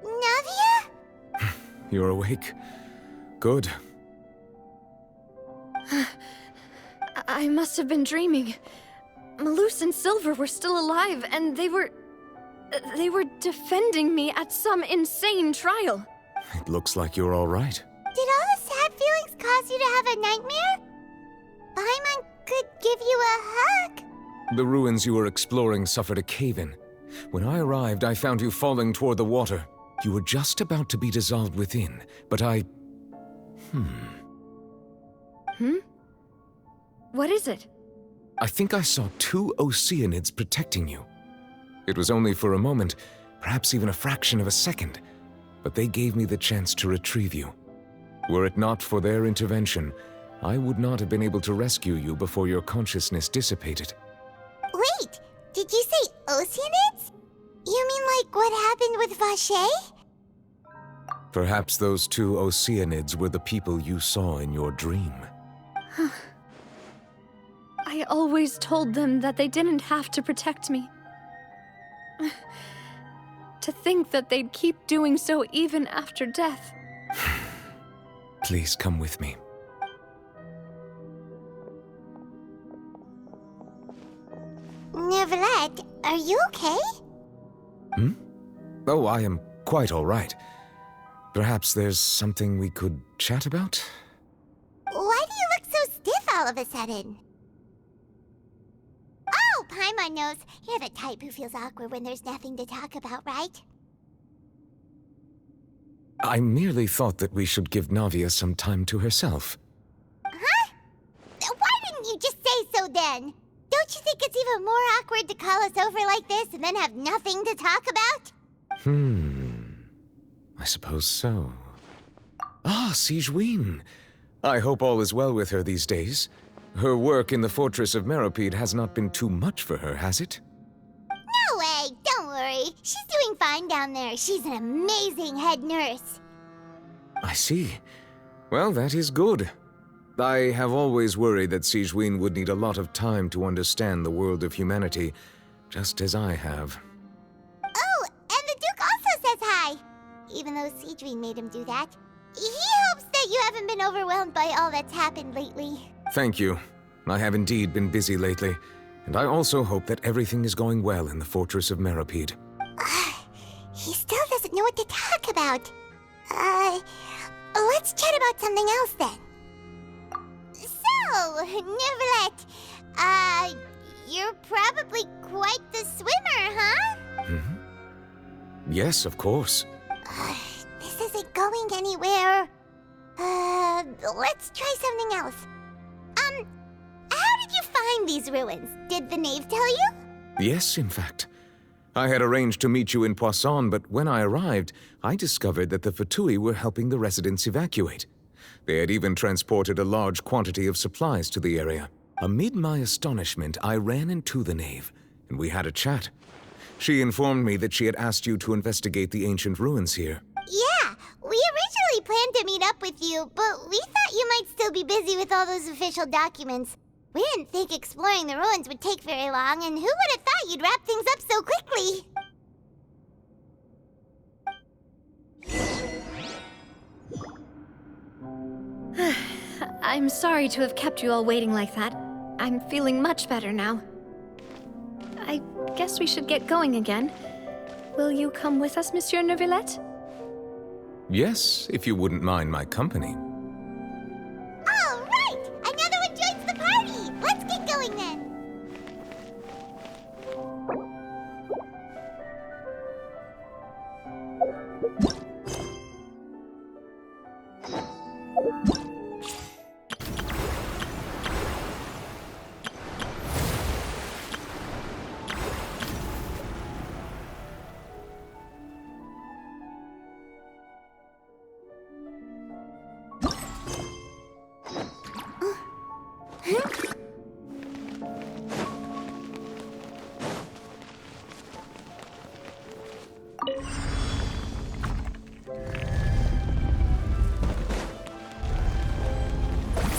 Navia? You're awake. Good. I must have been dreaming. Malus and Silver were still alive, and they were defending me at some insane trial. It looks like you're all right. Did all the sad feelings cause you to have a nightmare? Paimon could give you a hug. The ruins you were exploring suffered a cave-in. When I arrived, I found you falling toward the water. You were just about to be dissolved within, but I... What is it? I think I saw 2 Oceanids protecting you. It was only for a moment, perhaps even a fraction of a second, but they gave me the chance to retrieve you. Were it not for their intervention, I would not have been able to rescue you before your consciousness dissipated. Wait, did you say Oceanids? You mean like what happened with Vache? Perhaps those 2 Oceanids were the people you saw in your dream. I always told them that they didn't have to protect me. To think that they'd keep doing so even after death. Please come with me. Neverlet, are you okay? Oh, I am quite all right. Perhaps there's something we could chat about? Why do you look so stiff all of a sudden? Oh, Paimon knows. You're the type who feels awkward when there's nothing to talk about, right? I merely thought that we should give Navia some time to herself. Huh? Why didn't you just say so then? Don't you think it's even more awkward to call us over like this and then have nothing to talk about? I suppose so. Ah, Sigewinne. I hope all is well with her these days. Her work in the fortress of Meropide has not been too much for her, has it? No way, don't worry. She's doing fine down there. She's an amazing head nurse. I see. Well, that is good. I have always worried that Sigewinne would need a lot of time to understand the world of humanity, just as I have. Oh, and the Duke also says hi. Even though Sigewinne made him do that. He hopes that you haven't been overwhelmed by all that's happened lately. Thank you. I have indeed been busy lately, and I also hope that everything is going well in the fortress of Meropide. He still doesn't know what to talk about. Let's chat about something else then. So, Neverlet, you're probably quite the swimmer, huh? Yes, of course. This isn't going anywhere. Let's try something else. How did you find these ruins? Did the knave tell you? Yes, in fact. I had arranged to meet you in Poisson, but when I arrived, I discovered that the Fatui were helping the residents evacuate. They had even transported a large quantity of supplies to the area. Amid my astonishment, I ran into the knave, and we had a chat. She informed me that she had asked you to investigate the ancient ruins here. Yeah, we originally planned to meet up with you, but we thought you might still be busy with all those official documents. We didn't think exploring the ruins would take very long, and who would have thought you'd wrap things up so quickly? I'm sorry to have kept you all waiting like that. I'm feeling much better now. I guess we should get going again. Will you come with us, Monsieur Neuvillette? Yes, if you wouldn't mind my company. All right! Another one joins the party! Let's get going then!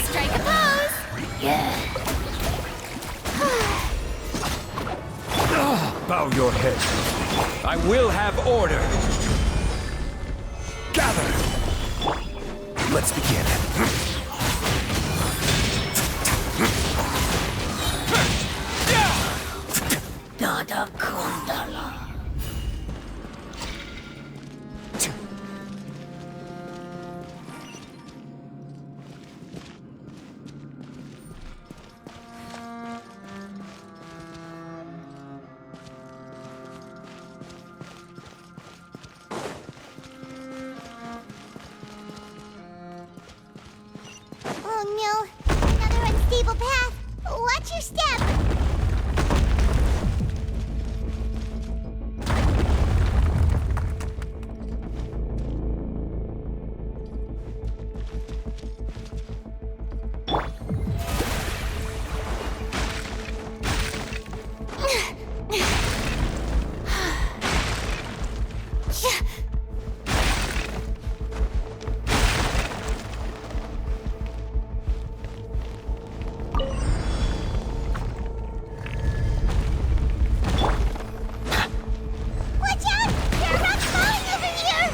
Strike a pose! Bow your head. I will have order. Gather! Let's begin. Dada Kundala. Oh no, another unstable path. Watch your step. Watch out! There are rocks falling over here!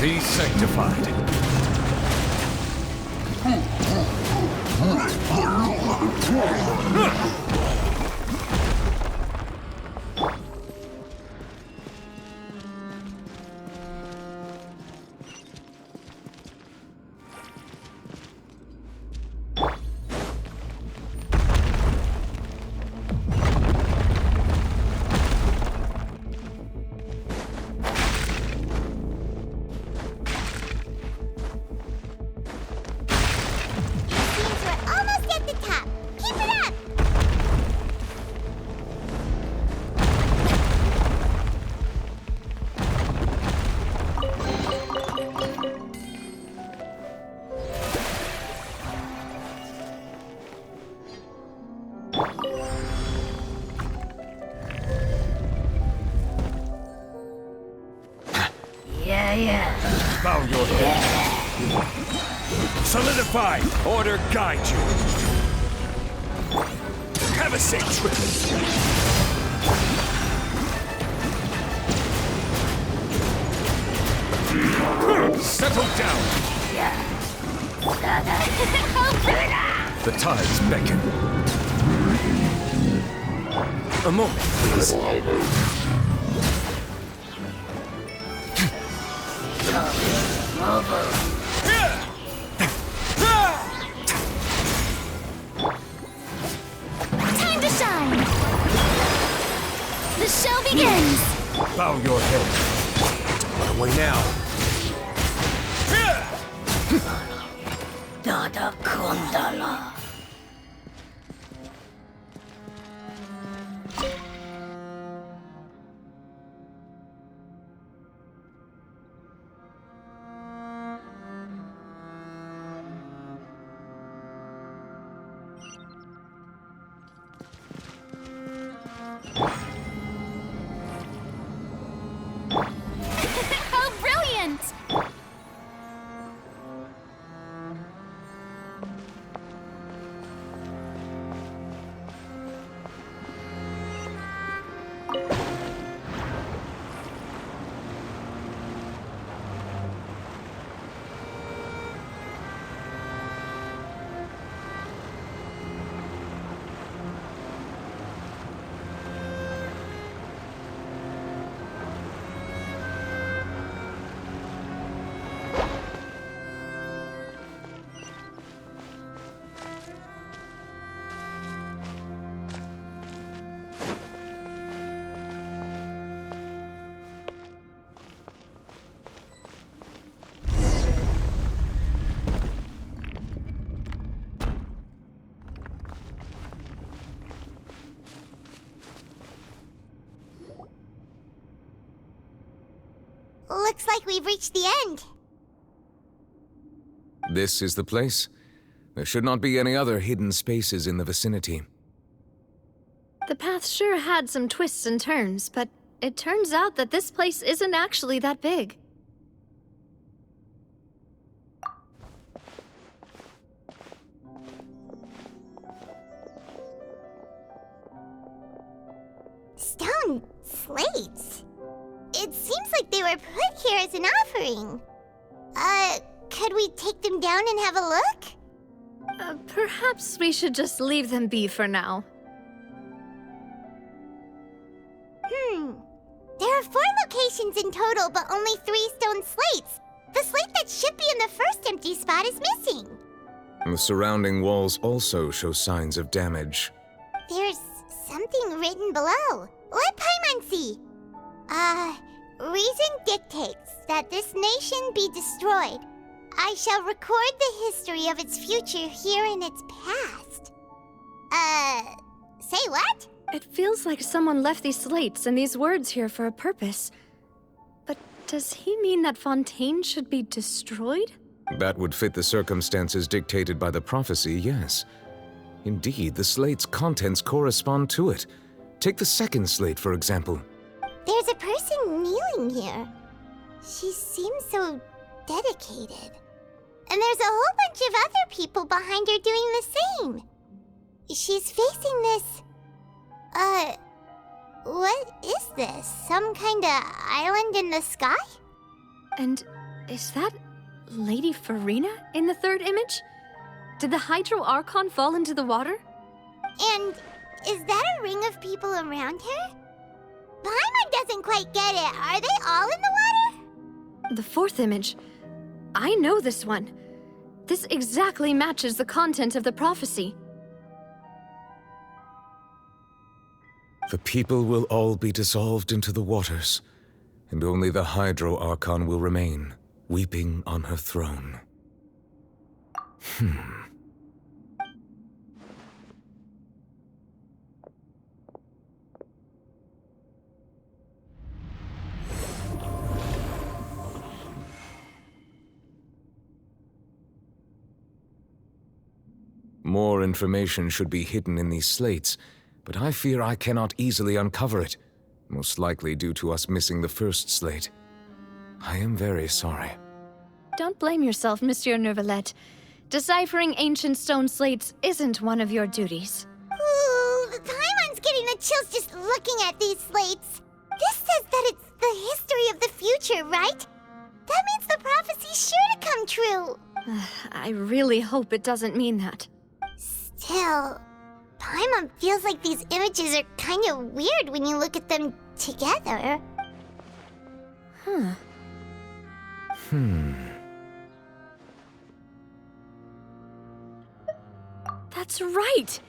Be sanctified. Seems we're almost at the top. Keep it up! Yeah. Bow your head. Solidify. Order guide you. Have a safe trip. Settle down. The tides beckon. A moment, please. Time to shine! The show begins! Bow your head. Don't run away now. Dada Kundala. How brilliant! Looks like we've reached the end. This is the place. There should not be any other hidden spaces in the vicinity. The path sure had some twists and turns, but it turns out that this place isn't actually that big. slates. It seems like they were put here as an offering. Could we take them down and have a look? Perhaps we should just leave them be for now. There are 4 locations in total, but only 3 stone slates. The slate that should be in the first empty spot is missing. The surrounding walls also show signs of damage. There's something written below. Let Paimon see. Reason dictates that this nation be destroyed. I shall record the history of its future here in its past. Say what? It feels like someone left these slates and these words here for a purpose. But does he mean that Fontaine should be destroyed? That would fit the circumstances dictated by the prophecy, yes. Indeed, the slate's contents correspond to it. Take the second slate, for example. There's a person kneeling here. She seems so dedicated. And there's a whole bunch of other people behind her doing the same. She's facing this... what is this? Some kind of island in the sky? And is that Lady Farina in the third image? Did the Hydro Archon fall into the water? And is that a ring of people around her? Paimon doesn't quite get it. Are they all in the water? The fourth image. I know this one. This exactly matches the content of the prophecy. The people will all be dissolved into the waters, and only the Hydro Archon will remain, weeping on her throne. More information should be hidden in these slates, but I fear I cannot easily uncover it, most likely due to us missing the first slate. I am very sorry. Don't blame yourself, Monsieur Neuvillette. Deciphering ancient stone slates isn't one of your duties. Ooh, Paimon's getting the chills just looking at these slates. This says that it's the history of the future, right? That means the prophecy's sure to come true. I really hope it doesn't mean that. Still, Paimon feels like these images are kind of weird when you look at them together. That's right!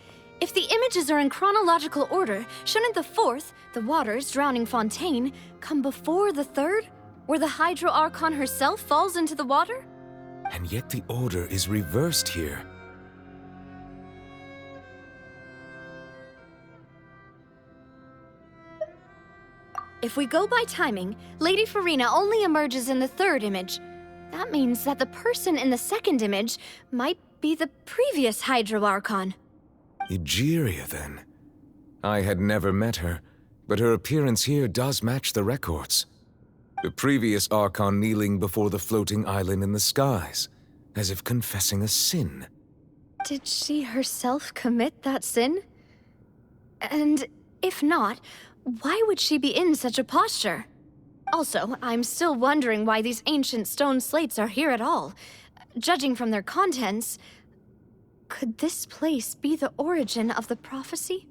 If the images are in chronological order, shouldn't the fourth, the waters drowning Fontaine, come before the third, where the Hydro Archon herself falls into the water? And yet the order is reversed here. If we go by timing, Lady Farina only emerges in the third image. That means that the person in the second image might be the previous Hydro Archon. Egeria, then. I had never met her, but her appearance here does match the records. The previous Archon kneeling before the floating island in the skies, as if confessing a sin. Did she herself commit that sin? And if not, why would she be in such a posture? Also, I'm still wondering why these ancient stone slates are here at all. Judging from their contents, could this place be the origin of the prophecy?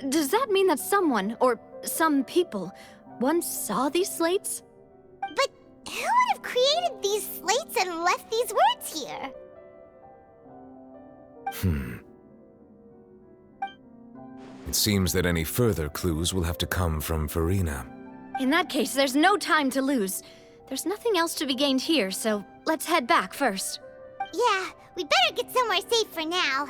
Does that mean that someone, or some people, once saw these slates? But who would have created these slates and left these words here? It seems that any further clues will have to come from Farina. In that case, there's no time to lose. There's nothing else to be gained here, so let's head back first. Yeah, we better get somewhere safe for now.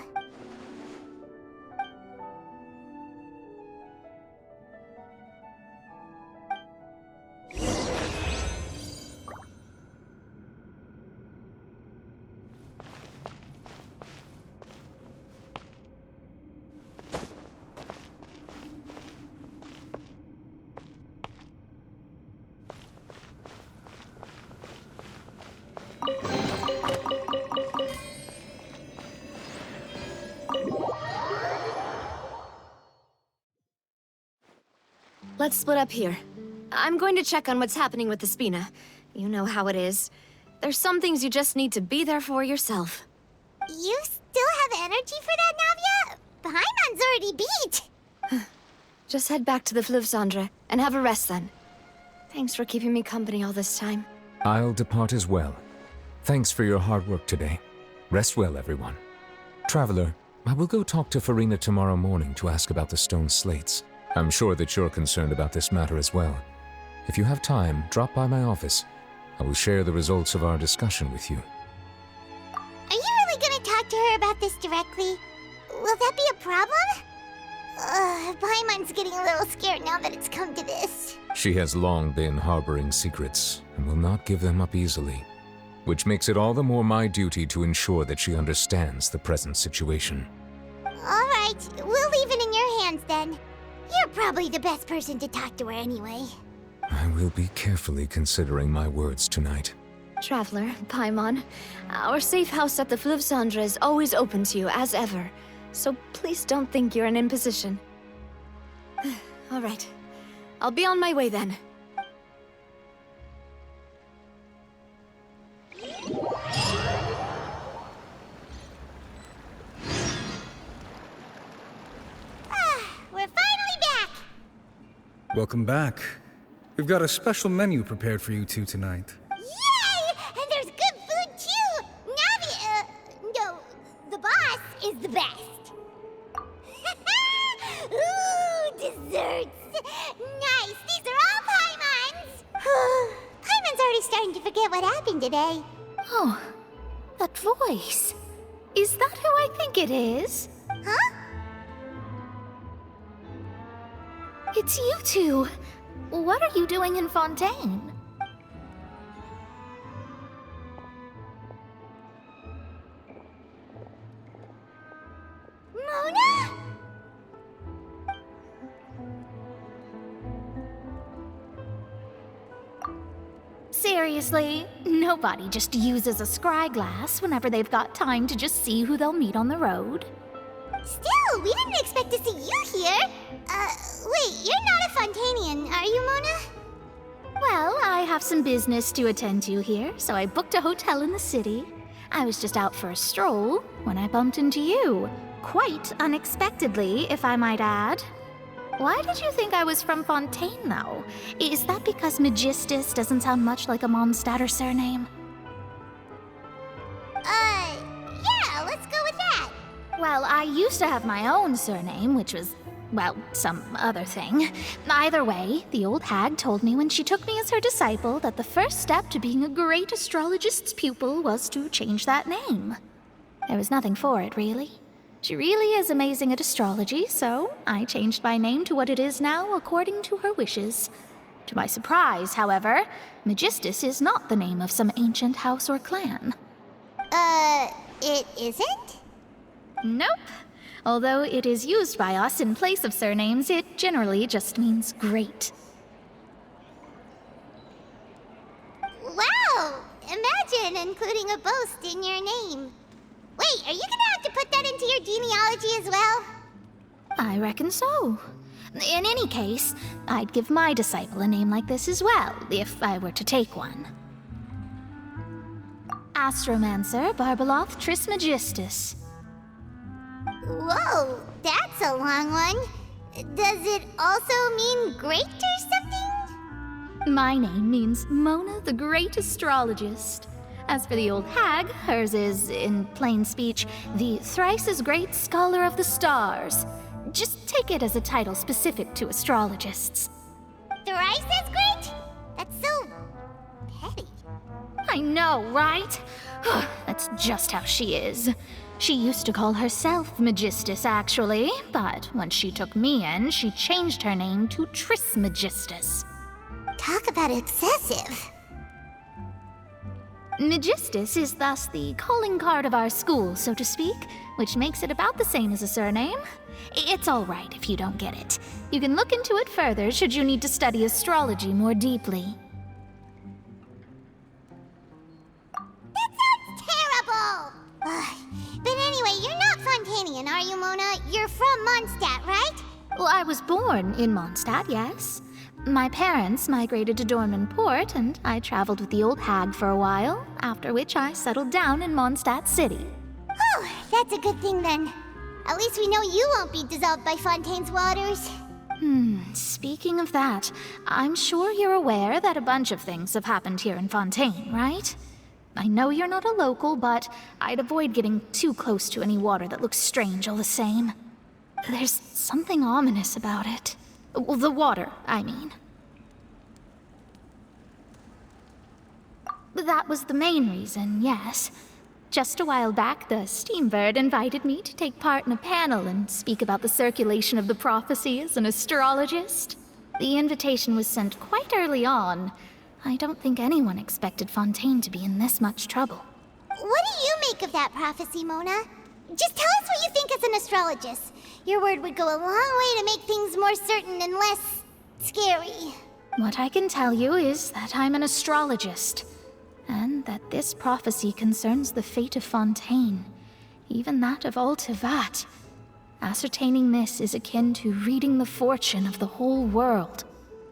let's split up here. I'm going to check on what's happening with the Spina. You know how it is. There's some things you just need to be there for yourself. You still have energy for that, Navia? Paimon's already beat. Just head back to the Fluvsandre and have a rest then. Thanks for keeping me company all this time. I'll depart as well. Thanks for your hard work today. Rest well, everyone. Traveler, I will go talk to Farina tomorrow morning to ask about the stone slates. I'm sure that you're concerned about this matter as well. If you have time, drop by my office. I will share the results of our discussion with you. Are you really gonna talk to her about this directly? Will that be a problem? Paimon's getting a little scared now that it's come to this. She has long been harboring secrets and will not give them up easily, which makes it all the more my duty to ensure that she understands the present situation. Alright, we'll leave it in your hands then. You're probably the best person to talk to her anyway. I will be carefully considering my words tonight. Traveler, Paimon, our safe house at the Fluvsandre is always open to you as ever, so please don't think you're an imposition. All right, I'll be on my way then. We're finally back! Welcome back. We've got a special menu prepared for you two tonight. Yay! And there's good food too! Navi, no, the boss is the best. Ooh, desserts! Nice! These are all Paimon's! Paimon's already starting to forget what happened today. Oh, that voice. Is that who I think it is? Huh? It's you two. What are you doing in Fontaine? Mona? Seriously, nobody just uses a scry glass whenever they've got time to just see who they'll meet on the road. Still, we didn't expect to see you here. Wait, you're not a Fontanian, are you, Mona? Well, I have some business to attend to here, so I booked a hotel in the city. I was just out for a stroll when I bumped into you. Quite unexpectedly, if I might add. Why did you think I was from Fontaine, though? Is that because Magistus doesn't sound much like a Mondstatter surname? Yeah, let's go with that. Well, I used to have my own surname, which was, well, some other thing. Either way, the old hag told me when she took me as her disciple that the first step to being a great astrologist's pupil was to change that name. There was nothing for it, really. She really is amazing at astrology, so I changed my name to what it is now according to her wishes. To my surprise, however, Magistus is not the name of some ancient house or clan. It isn't? Nope. Although it is used by us in place of surnames, it generally just means great. Wow! Imagine including a boast in your name. Wait, are you gonna have to put that into your genealogy as well? I reckon so. In any case, I'd give my disciple a name like this as well, if I were to take one. Astromancer Barbeloth Trismegistus. Whoa, that's a long one. Does it also mean great or something? My name means Mona the Great Astrologist. As for the old hag, hers is, in plain speech, the thrice as great Scholar of the Stars. Just take it as a title specific to astrologists. Thrice as great? That's so petty. I know, right? That's just how she is. She used to call herself Magistus, actually, but when she took me in, she changed her name to Trismegistus. Talk about excessive. Magistus is thus the calling card of our school, so to speak, which makes it about the same as a surname. It's all right if you don't get it. You can look into it further should you need to study astrology more deeply. That sounds terrible! Ugh. But anyway, you're not Fontanian, are you, Mona? You're from Mondstadt, right? Well, I was born in Mondstadt, yes. My parents migrated to Dorman Port, and I traveled with the old hag for a while, after which I settled down in Mondstadt City. Oh, that's a good thing then. At least we know you won't be dissolved by Fontaine's waters. Speaking of that, I'm sure you're aware that a bunch of things have happened here in Fontaine, right? I know you're not a local, but I'd avoid getting too close to any water that looks strange all the same. There's something ominous about it. Well, the water, I mean. That was the main reason, yes. Just a while back, the Steambird invited me to take part in a panel and speak about the circulation of the prophecy as an astrologist. The invitation was sent quite early on. I don't think anyone expected Fontaine to be in this much trouble. What do you make of that prophecy, Mona? Just tell us what you think as an astrologist. Your word would go a long way to make things more certain and less scary. What I can tell you is that I'm an astrologist, and that this prophecy concerns the fate of Fontaine, even that of all Tevat. Ascertaining this is akin to reading the fortune of the whole world.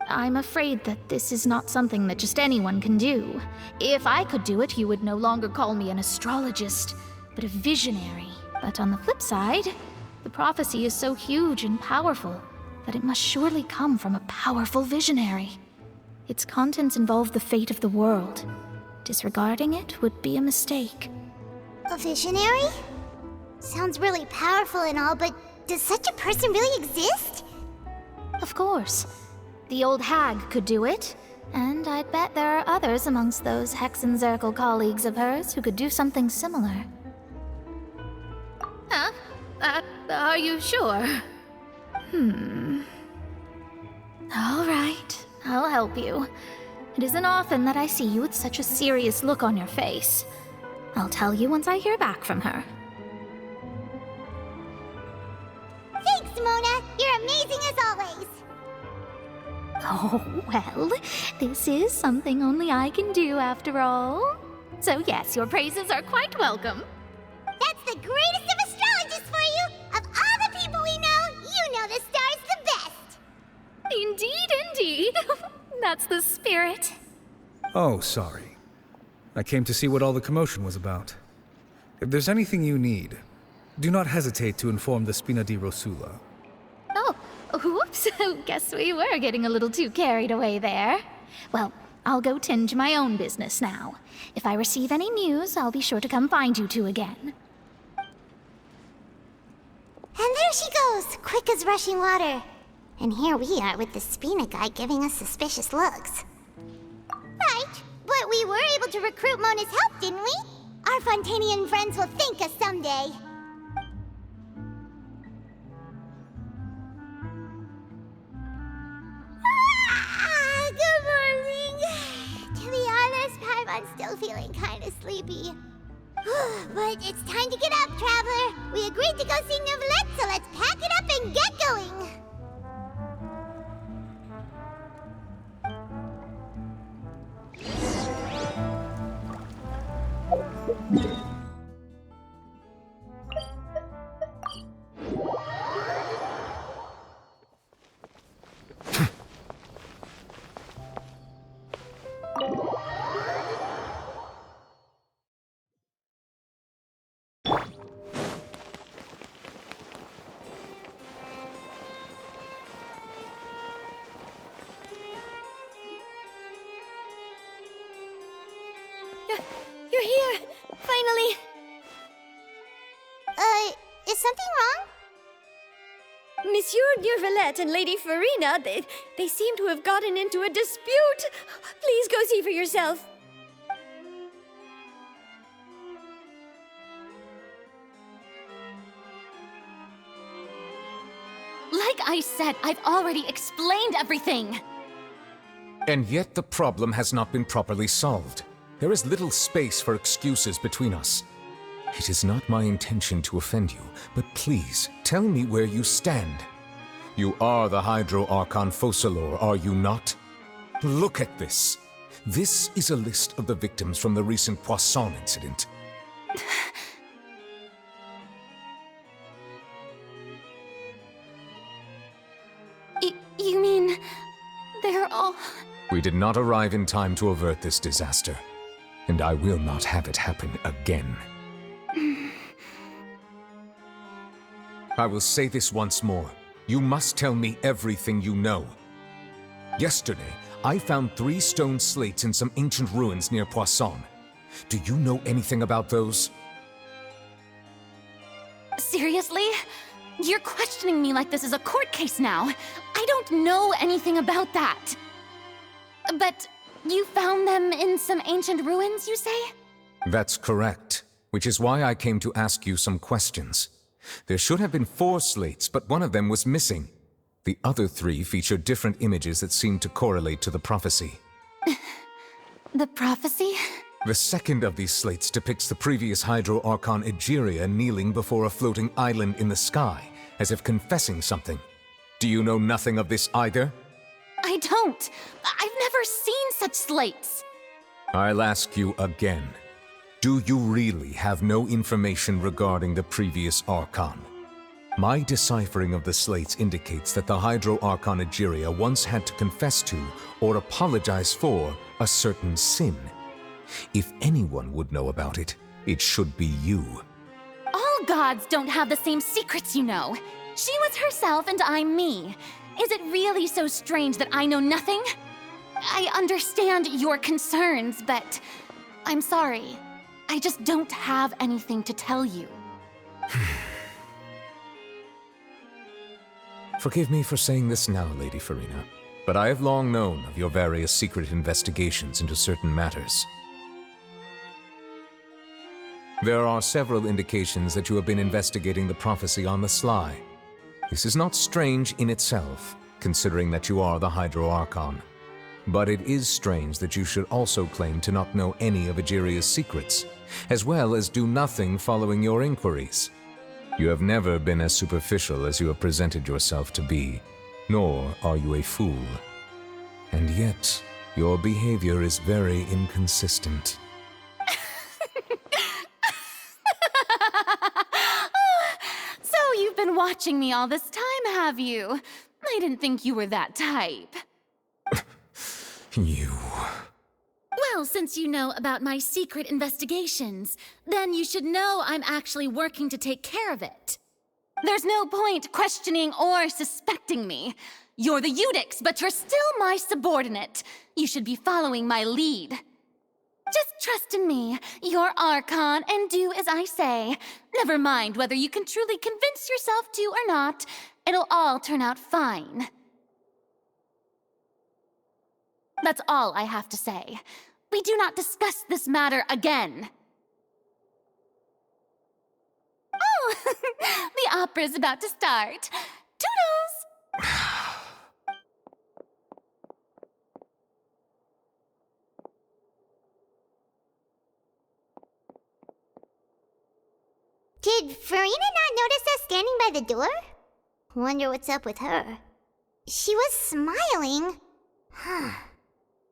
I'm afraid that this is not something that just anyone can do. If I could do it, you would no longer call me an astrologist, but a visionary. But on the flip side, the prophecy is so huge and powerful that it must surely come from a powerful visionary. Its contents involve the fate of the world. Disregarding it would be a mistake. A visionary? Sounds really powerful and all, but does such a person really exist? Of course. The old hag could do it, and I'd bet there are others amongst those Hexenzirkel colleagues of hers who could do something similar. Huh? Are you sure? All right, I'll help you. It isn't often that I see you with such a serious look on your face. I'll tell you once I hear back from her. Thanks, Mona! You're amazing as always! Oh, well, this is something only I can do after all. So yes, your praises are quite welcome. That's the greatest of astrologists for you! Of all the people we know, you know the star's the best! Indeed, indeed. That's the spirit. Oh, sorry. I came to see what all the commotion was about. If there's anything you need, do not hesitate to inform the Spina di Rosula. Oh, whoops. Guess we were getting a little too carried away there. Well, I'll go tend to my own business now. If I receive any news, I'll be sure to come find you two again. And there she goes, quick as rushing water. And here we are with the Spina guy giving us suspicious looks. Right, but we were able to recruit Mona's help, didn't we? Our Fontanian friends will thank us someday. Good morning. To be honest, I'm still feeling kind of sleepy. But it's time to get up, Traveler. We agreed to go see Neuvillette, so let's pack it up and get going. You're here! Finally! Is something wrong? Monsieur Neuvillette and Lady Farina, they seem to have gotten into a dispute. Please go see for yourself. Like I said, I've already explained everything. And yet the problem has not been properly solved. There is little space for excuses between us. It is not my intention to offend you, but please, tell me where you stand. You are the Hydro Archon Focalor, are you not? Look at this. This is a list of the victims from the recent Poisson incident. You mean... they're We did not arrive in time to avert this disaster, and I will not have it happen again. I will say this once more. You must tell me everything you know. Yesterday, I found 3 stone slates in some ancient ruins near Poisson. Do you know anything about those? Seriously? You're questioning me like this is a court case now. I don't know anything about that. But you found them in some ancient ruins, you say? That's correct, which is why I came to ask you some questions. There should have been 4 slates, but one of them was missing. The other 3 featured different images that seemed to correlate to the prophecy. The prophecy? The second of these slates depicts the previous Hydro Archon Egeria kneeling before a floating island in the sky, as if confessing something. Do you know nothing of this either? I don't. I've never seen such slates. I'll ask you again. Do you really have no information regarding the previous Archon? My deciphering of the slates indicates that the Hydro Archon Egeria once had to confess to, or apologize for, a certain sin. If anyone would know about it, it should be you. All gods don't have the same secrets, you know. She was herself and I'm me. Is it really so strange that I know nothing? I understand your concerns, but I'm sorry. I just don't have anything to tell you. Forgive me for saying this now, Lady Farina, but I have long known of your various secret investigations into certain matters. There are several indications that you have been investigating the prophecy on the sly. This is not strange in itself, considering that you are the Hydro Archon. But it is strange that you should also claim to not know any of Egeria's secrets, as well as do nothing following your inquiries. You have never been as superficial as you have presented yourself to be, nor are you a fool. And yet, your behavior is very inconsistent. So you've been watching me all this time, have you? I didn't think you were that type. You... Well, since you know about my secret investigations, then you should know I'm actually working to take care of it. There's no point questioning or suspecting me. You're the Eudix, but you're still my subordinate. You should be following my lead. Just trust in me, you're Archon, and do as I say. Never mind whether you can truly convince yourself to or not. It'll all turn out fine. That's all I have to say. We do not discuss this matter again. Oh, the opera's about to start. Toodles! Did Farina not notice us standing by the door? Wonder what's up with her. She was smiling. Huh.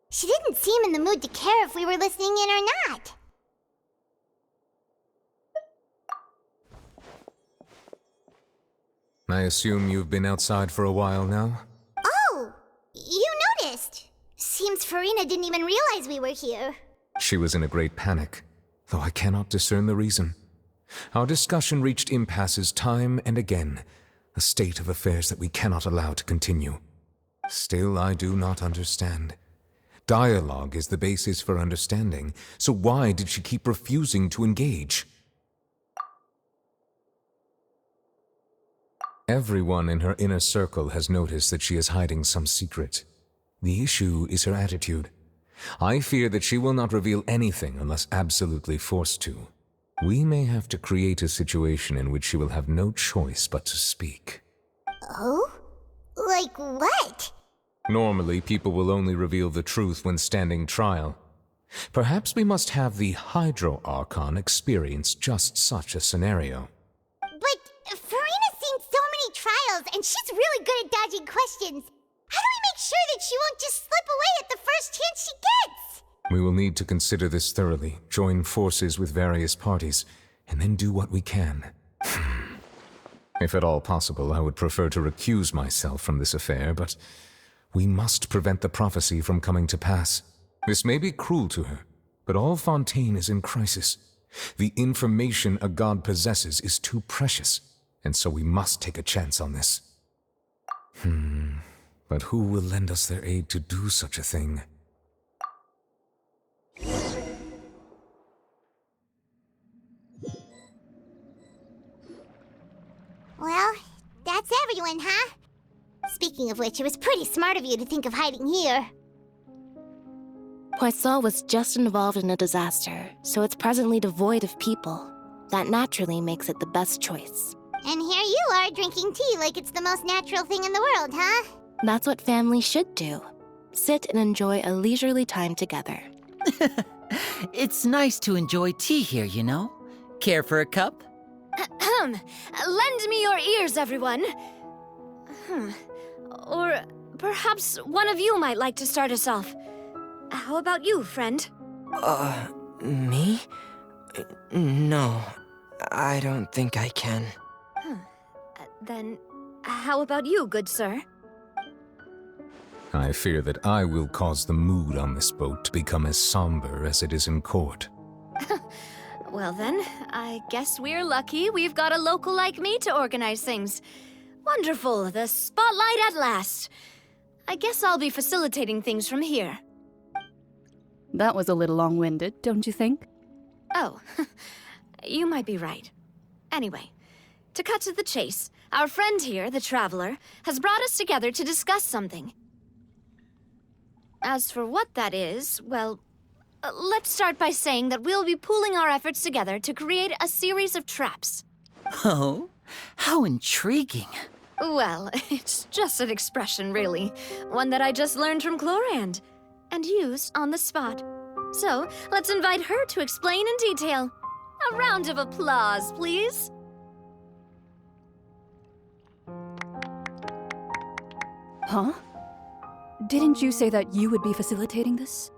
She didn't seem in the mood to care if we were listening in or not. I assume you've been outside for a while now? Oh, you noticed. Seems Farina didn't even realize we were here. She was in a great panic, though I cannot discern the reason. Our discussion reached impasses time and again, a state of affairs that we cannot allow to continue. Still, I do not understand. Dialogue is the basis for understanding, so why did she keep refusing to engage? Everyone in her inner circle has noticed that she is hiding some secret. The issue is her attitude. I fear that she will not reveal anything unless absolutely forced to. We may have to create a situation in which she will have no choice but to speak. Oh? Like what? Normally, people will only reveal the truth when standing trial. Perhaps we must have the Hydro Archon experience just such a scenario. But Farina's seen so many trials, and she's really good at dodging questions. How do we make sure that she won't just slip away at the first chance she gets? We will need to consider this thoroughly, join forces with various parties, and then do what we can. If at all possible, I would prefer to recuse myself from this affair, but We must prevent the prophecy from coming to pass. This may be cruel to her, but all Fontaine is in crisis. The information a god possesses is too precious, and so we must take a chance on this. But who will lend us their aid to do such a thing? Well, that's everyone, huh? Speaking of which, it was pretty smart of you to think of hiding here. Poisson was just involved in a disaster, so it's presently devoid of people. That naturally makes it the best choice. And here you are drinking tea like it's the most natural thing in the world, huh? That's what families should do. Sit and enjoy a leisurely time together. It's nice to enjoy tea here, you know? Care for a cup? Lend me your ears, everyone. Or perhaps one of you might like to start us off. How about you, friend? Me? No, I don't think I can. Then, how about you, good sir? I fear that I will cause the mood on this boat to become as somber as it is in court. Well then, I guess we're lucky we've got a local like me to organize things. Wonderful, the spotlight at last. I guess I'll be facilitating things from here. That was a little long-winded, don't you think? Oh, you might be right. Anyway, to cut to the chase, our friend here, the Traveler, has brought us together to discuss something. As for what that is, well, let's start by saying that we'll be pooling our efforts together to create a series of traps. Oh, how intriguing. Well, it's just an expression, really. One that I just learned from Chlorand, and used on the spot. So, let's invite her to explain in detail. A round of applause, please. Huh? Didn't you say that you would be facilitating this?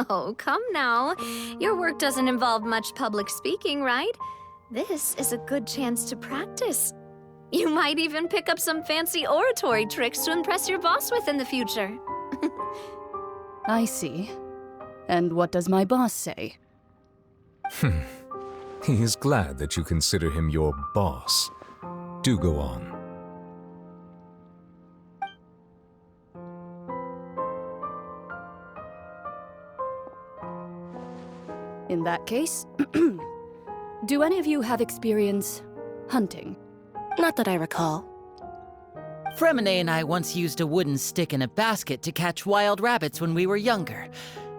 Oh, come now. Your work doesn't involve much public speaking, right? This is a good chance to practice. You might even pick up some fancy oratory tricks to impress your boss with in the future. I see. And what does my boss say? He is glad that you consider him your boss. Do go on. In that case, do any of you have experience hunting? Not that I recall. Fremine and I once used a wooden stick in a basket to catch wild rabbits when we were younger.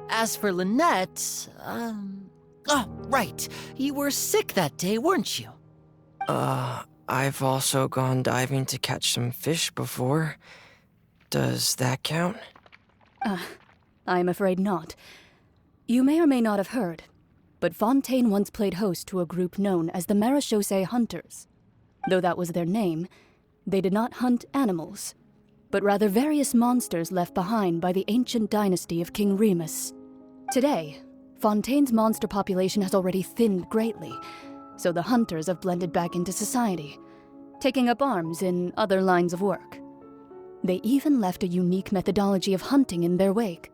As for Lynette, oh, right. You were sick that day, weren't you? I've also gone diving to catch some fish before. Does that count? I'm afraid not. You may or may not have heard, but Fontaine once played host to a group known as the Marechaussee Hunters. Though that was their name, they did not hunt animals, but rather various monsters left behind by the ancient dynasty of King Remus. Today, Fontaine's monster population has already thinned greatly, so the hunters have blended back into society, taking up arms in other lines of work. They even left a unique methodology of hunting in their wake.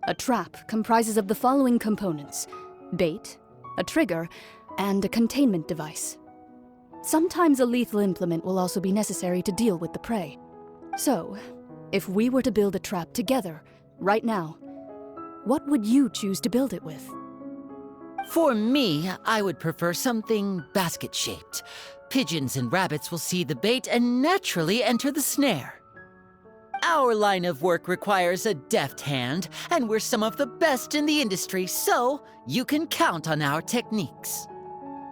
A trap comprises of the following components: bait, a trigger, and a containment device. Sometimes a lethal implement will also be necessary to deal with the prey. So, if we were to build a trap together, right now, what would you choose to build it with? For me, I would prefer something basket-shaped. Pigeons and rabbits will see the bait and naturally enter the snare. Our line of work requires a deft hand, and we're some of the best in the industry, so you can count on our techniques.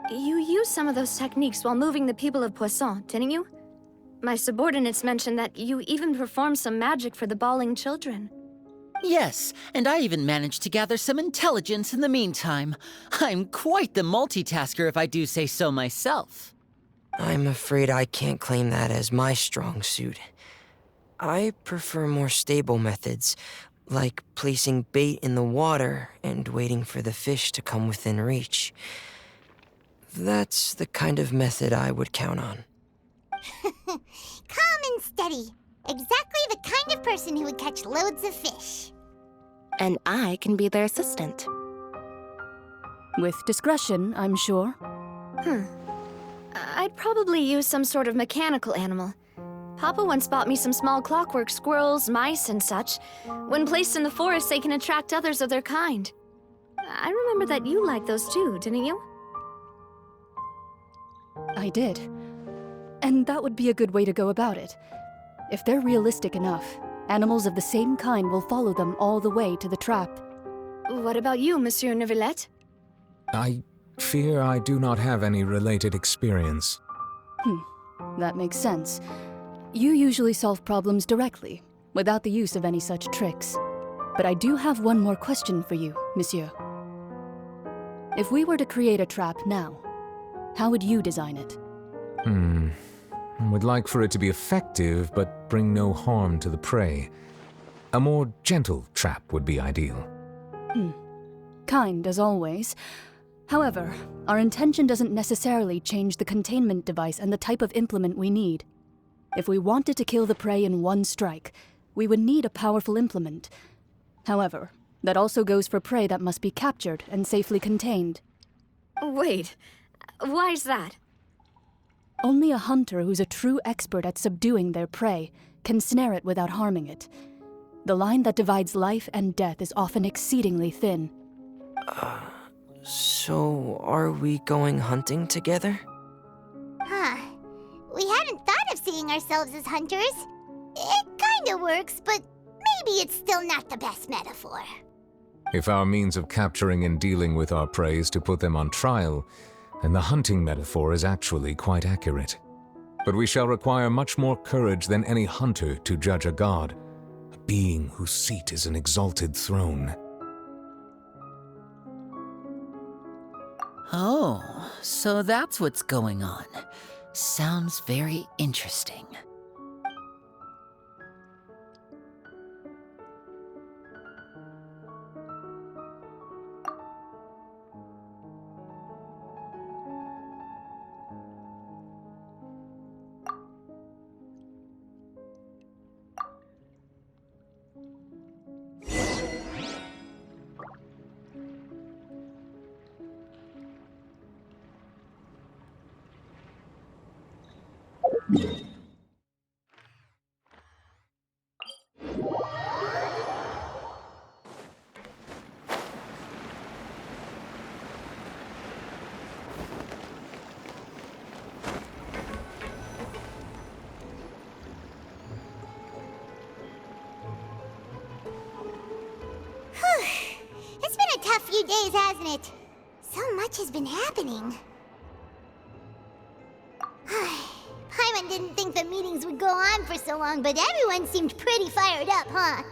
You used some of those techniques while moving the people of Poisson, didn't you? My subordinates mentioned that you even performed some magic for the bawling children. Yes, and I even managed to gather some intelligence in the meantime. I'm quite the multitasker if I do say so myself. I'm afraid I can't claim that as my strong suit. I prefer more stable methods, like placing bait in the water and waiting for the fish to come within reach. That's the kind of method I would count on. Calm and steady. Exactly the kind of person who would catch loads of fish. And I can be their assistant. With discretion, I'm sure. I'd probably use some sort of mechanical animal. Papa once bought me some small clockwork squirrels, mice, and such. When placed in the forest, they can attract others of their kind. I remember that you liked those too, didn't you? I did. And that would be a good way to go about it. If they're realistic enough, animals of the same kind will follow them all the way to the trap. What about you, Monsieur Neuvillette? I fear I do not have any related experience. That makes sense. You usually solve problems directly, without the use of any such tricks. But I do have one more question for you, Monsieur. If we were to create a trap now, how would you design it? I would like for it to be effective, but bring no harm to the prey. A more gentle trap would be ideal. Kind, as always. However, our intention doesn't necessarily change the containment device and the type of implement we need. If we wanted to kill the prey in one strike, we would need a powerful implement. However, that also goes for prey that must be captured and safely contained. Wait, why's that? Only a hunter who's a true expert at subduing their prey can snare it without harming it. The line that divides life and death is often exceedingly thin. So are we going hunting together? Huh. We hadn't thought of seeing ourselves as hunters. It kinda works, but maybe it's still not the best metaphor. If our means of capturing and dealing with our prey is to put them on trial, then the hunting metaphor is actually quite accurate. But we shall require much more courage than any hunter to judge a god, a being whose seat is an exalted throne. Oh, so that's what's going on. Sounds very interesting. It's been a tough few days, hasn't it? So much has been happening. Paimon didn't think the meetings would go on for so long, but everyone seemed pretty fired up, huh?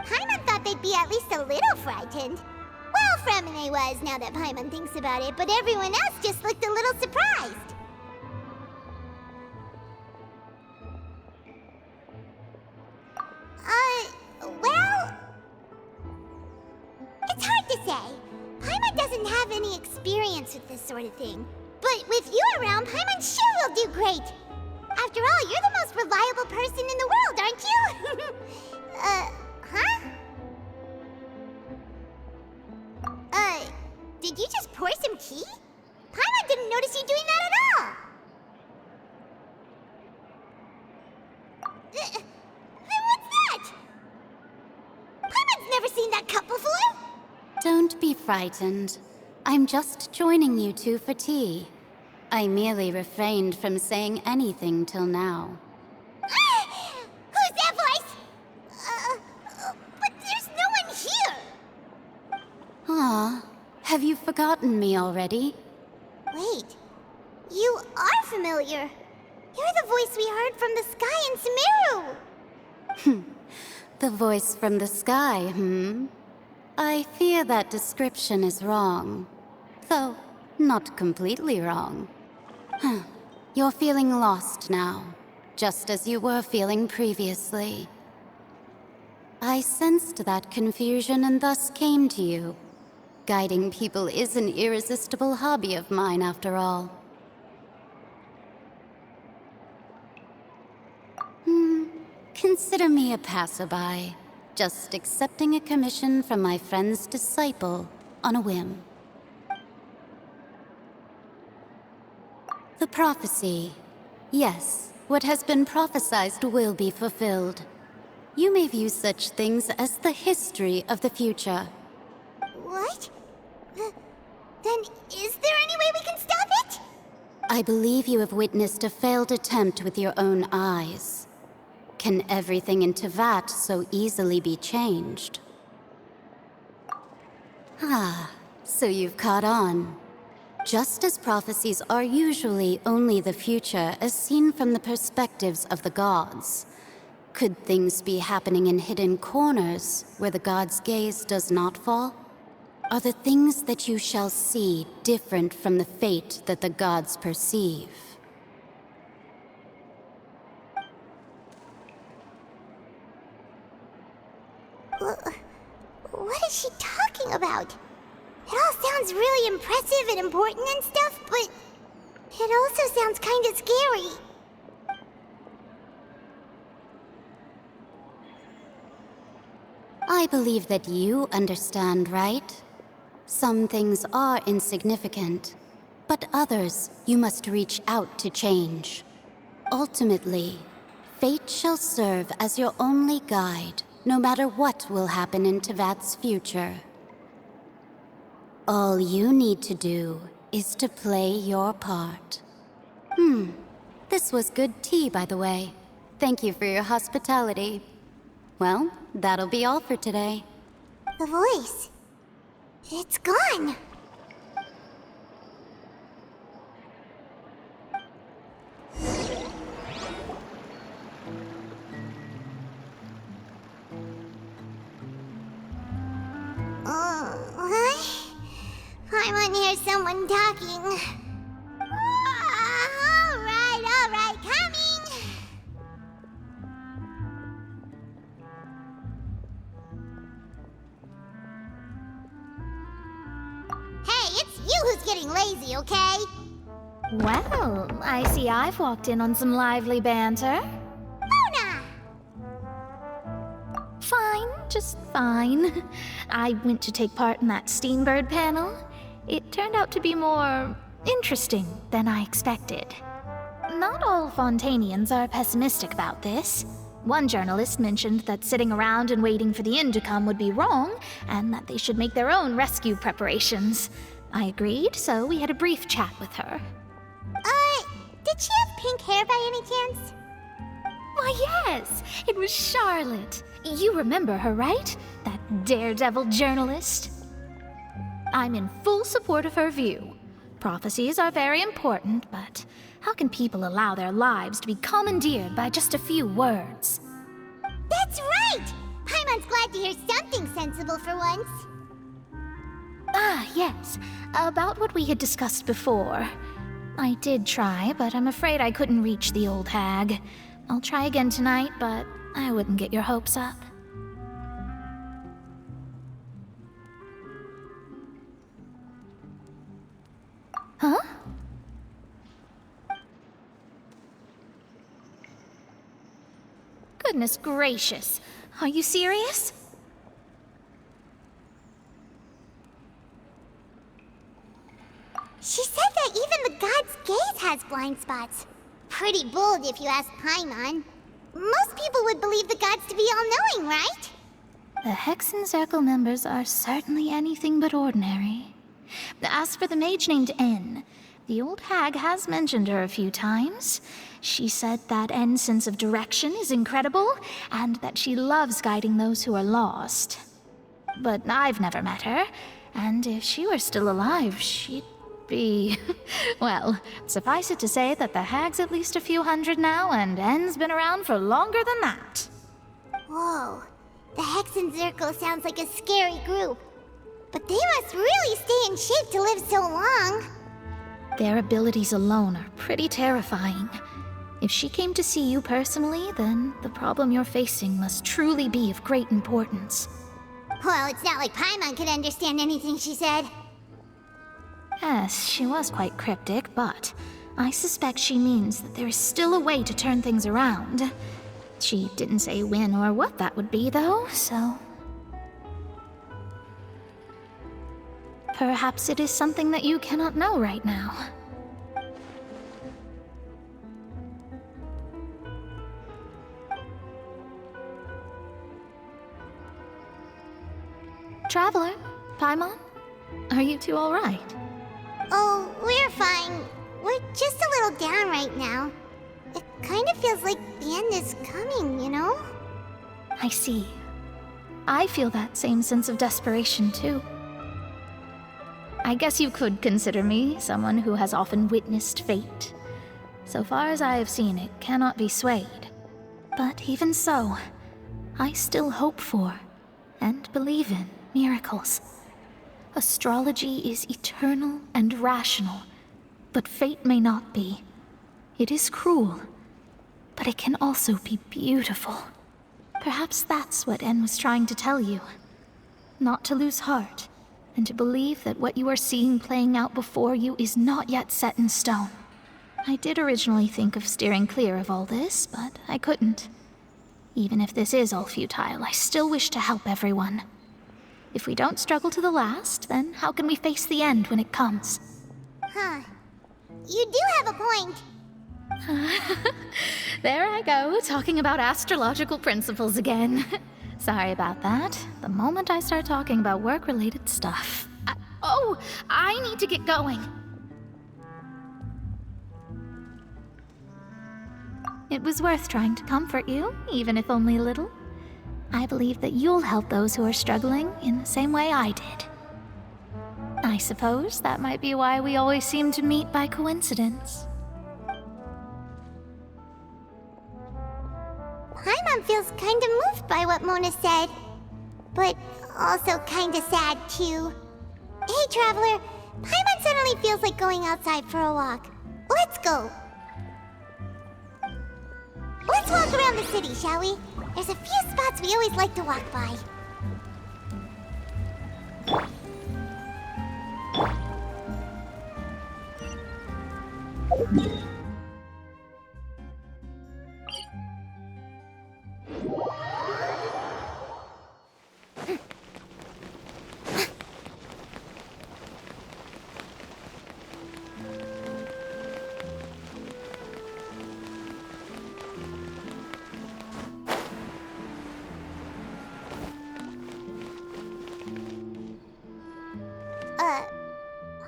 Paimon thought they'd be at least a little frightened. Well, Fremine was, now that Paimon thinks about it, but everyone else just looked a little surprised. Well... It's hard to say. Paimon doesn't have any experience with this sort of thing. But with you around, Paimon sure will do great. After all, you're the most reliable person in the world, aren't you? Did you just pour some tea? Paimon didn't notice you doing that at all. Then what's that? Paimon's never seen that cup before. Don't be frightened. I'm just joining you two for tea. I merely refrained from saying anything till now. Who's that voice? But there's no one here. Ah, have you forgotten me already? Wait, you are familiar. You're the voice we heard from the sky in Sumeru. The voice from the sky, I fear that description is wrong. Though, not completely wrong. You're feeling lost now, just as you were feeling previously. I sensed that confusion and thus came to you. Guiding people is an irresistible hobby of mine, after all. consider me a passerby, just accepting a commission from my friend's disciple on a whim. The prophecy. Yes, what has been prophesied will be fulfilled. You may view such things as the history of the future. What? Then is there any way we can stop it? I believe you have witnessed a failed attempt with your own eyes. Can everything in Tevat so easily be changed? Ah, so you've caught on. Just as prophecies are usually only the future as seen from the perspectives of the gods, could things be happening in hidden corners where the gods' gaze does not fall? Are the things that you shall see different from the fate that the gods perceive? What is she talking about? It all sounds really impressive and important and stuff, but it also sounds kind of scary. I believe that you understand, right? Some things are insignificant, but others you must reach out to change. Ultimately, fate shall serve as your only guide, no matter what will happen in Tevat's future. All you need to do is to play your part. This was good tea, by the way. Thank you for your hospitality. Well, that'll be all for today. The voice. It's gone. I want to hear someone talking. All right, coming. Hey, it's you who's getting lazy, okay? Well, I see I've walked in on some lively banter. Luna! Fine, just fine. I went to take part in that Steambird panel. It turned out to be more interesting than I expected. Not all Fontainians are pessimistic about this. One journalist mentioned that sitting around and waiting for the end to come would be wrong, and that they should make their own rescue preparations. I agreed, so we had a brief chat with her. Did she have pink hair by any chance? Why, yes! It was Charlotte. You remember her, right? That daredevil journalist? I'm in full support of her view. Prophecies are very important, but how can people allow their lives to be commandeered by just a few words? That's right! Paimon's glad to hear something sensible for once. Ah, yes. About what we had discussed before. I did try, but I'm afraid I couldn't reach the old hag. I'll try again tonight, but I wouldn't get your hopes up. Huh? Goodness gracious. Are you serious? She said that even the god's gaze has blind spots. Pretty bold if you ask Paimon. Most people would believe the gods to be all-knowing, right? The Hexen Circle members are certainly anything but ordinary. As for the mage named N, the old hag has mentioned her a few times. She said that N's sense of direction is incredible, and that she loves guiding those who are lost. But I've never met her, and if she were still alive, she'd be... well, suffice it to say that the hag's at least a few hundred now, and N's been around for longer than that. Whoa, the Hexen Circle sounds like a scary group. But they must really stay in shape to live so long. Their abilities alone are pretty terrifying. If she came to see you personally, then the problem you're facing must truly be of great importance. Well, it's not like Paimon could understand anything she said. Yes, she was quite cryptic, but I suspect she means that there is still a way to turn things around. She didn't say when or what that would be, though, so... Perhaps it is something that you cannot know right now. Traveler, Paimon, are you two all right? Oh, we're fine. We're just a little down right now. It kind of feels like the end is coming, you know? I see. I feel that same sense of desperation, too. I guess you could consider me someone who has often witnessed fate. So far as I have seen, it cannot be swayed. But even so, I still hope for, and believe in, miracles. Astrology is eternal and rational, but fate may not be. It is cruel, but it can also be beautiful. Perhaps that's what En was trying to tell you. Not to lose heart, and to believe that what you are seeing playing out before you is not yet set in stone. I did originally think of steering clear of all this, but I couldn't. Even if this is all futile, I still wish to help everyone. If we don't struggle to the last, then how can we face the end when it comes? Huh. You do have a point. There I go, talking about astrological principles again. Sorry about that. The moment I start talking about work-related stuff... I need to get going. It was worth trying to comfort you, even if only a little. I believe that you'll help those who are struggling in the same way I did. I suppose that might be why we always seem to meet by coincidence. Paimon feels kinda moved by what Mona said. But also kinda sad, too. Hey, Traveler. Paimon suddenly feels like going outside for a walk. Let's go. Let's walk around the city, shall we? There's a few spots we always like to walk by.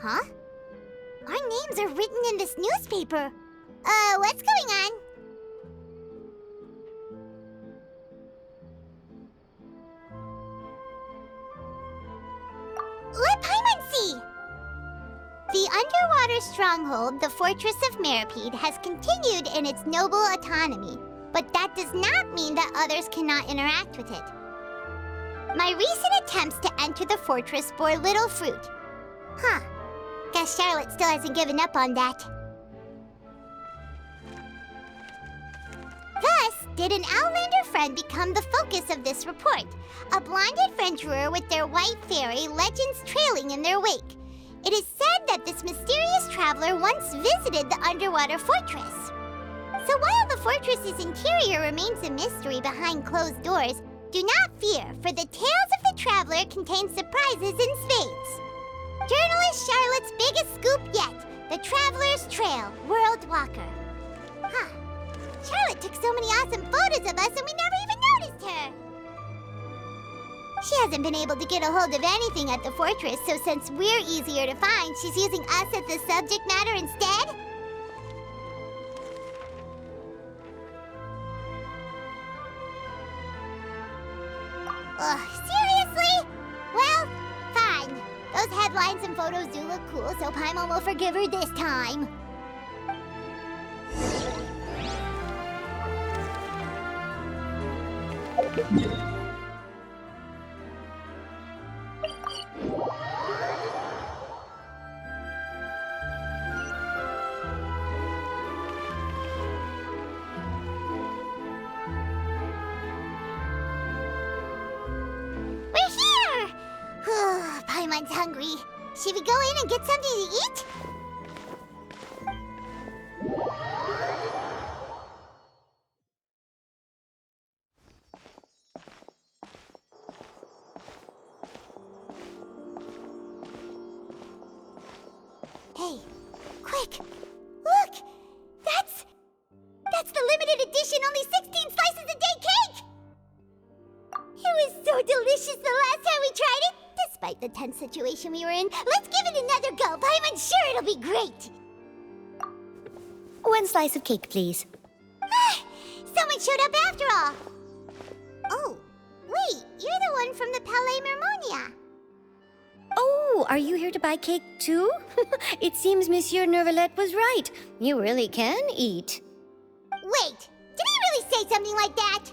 Huh? Our names are written in this newspaper. What's going on? Let Paimon see! The underwater stronghold, the Fortress of Meripede, has continued in its noble autonomy, but that does not mean that others cannot interact with it. My recent attempts to enter the fortress bore little fruit. Huh. Guess Charlotte still hasn't given up on that. Thus, did an Outlander friend become the focus of this report, a blonde adventurer with their white fairy legends trailing in their wake. It is said that this mysterious traveler once visited the underwater fortress. So while the fortress's interior remains a mystery behind closed doors, do not fear, for the tales of the traveler contain surprises in spades. Journalist Charlotte's biggest scoop yet, the Traveler's Trail, World Walker. Huh. Charlotte took so many awesome photos of us and we never even noticed her. She hasn't been able to get a hold of anything at the fortress, so since we're easier to find, she's using us as the subject matter instead? Ugh, seriously? Well, fine. Those headlines and photos do look cool, so Paimon will forgive her this time. We're here! Paimon's hungry. Should we go in and get something to eat? magic! Look! That's the limited edition, only 16 slices a day cake! It was so delicious the last time we tried it! Despite the tense situation we were in, let's give it another go. I'm sure it'll be great! 1 slice of cake, please. Someone showed up after all! Oh, wait, you're the one from the Palais Mermonia. Oh, are you here to buy cake too? It seems Monsieur Nervalette was right. You really can eat. Wait, did he really say something like that?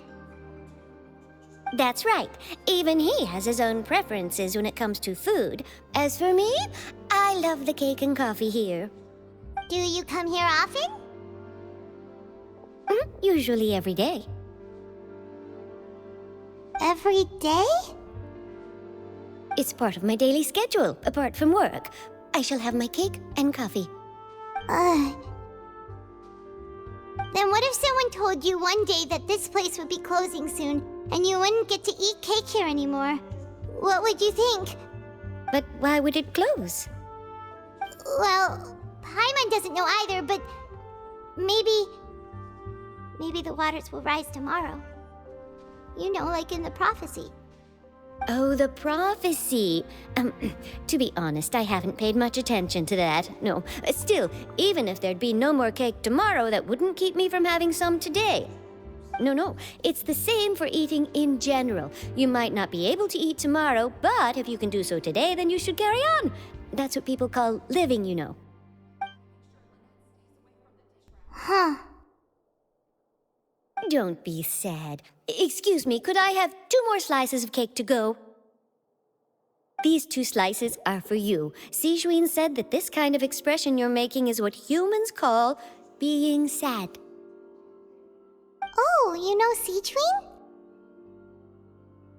That's right. Even he has his own preferences when it comes to food. As for me, I love the cake and coffee here. Do you come here often? Usually every day. Every day? It's part of my daily schedule, apart from work. I shall have my cake and coffee. Then what if someone told you one day that this place would be closing soon, and you wouldn't get to eat cake here anymore? What would you think? But why would it close? Well, Paimon doesn't know either, but maybe the waters will rise tomorrow. You know, like in the prophecy. Oh, the prophecy. To be honest, I haven't paid much attention to that. No, still, even if there'd be no more cake tomorrow, that wouldn't keep me from having some today. No, it's the same for eating in general. You might not be able to eat tomorrow, but if you can do so today, then you should carry on. That's what people call living, you know. Huh. Don't be sad. Excuse me, could I have 2 more slices of cake to go? These 2 slices are for you. Sijuin said that this kind of expression you're making is what humans call being sad. Oh, you know Sijuin?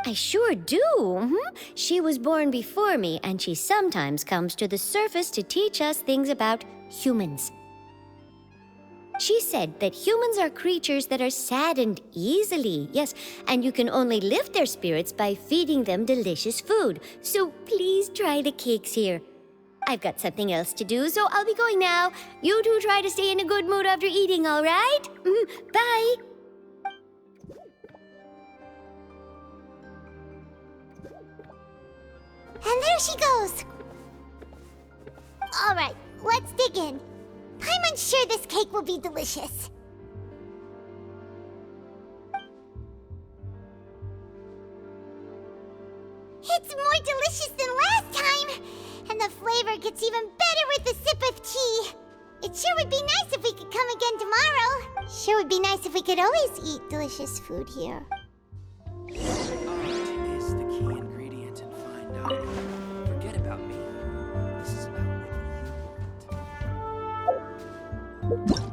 I sure do. She was born before me, and she sometimes comes to the surface to teach us things about humans. She said that humans are creatures that are saddened easily, yes, and you can only lift their spirits by feeding them delicious food. So please try the cakes here. I've got something else to do, so I'll be going now. You two try to stay in a good mood after eating, all right? Bye. And there she goes. All right, let's dig in. I'm unsure this cake will be delicious. It's more delicious than last time! And the flavor gets even better with a sip of tea. It sure would be nice if we could come again tomorrow. Sure would be nice if we could always eat delicious food here. Art is the key ingredient in fine dining. Forget about me. This is about what you want.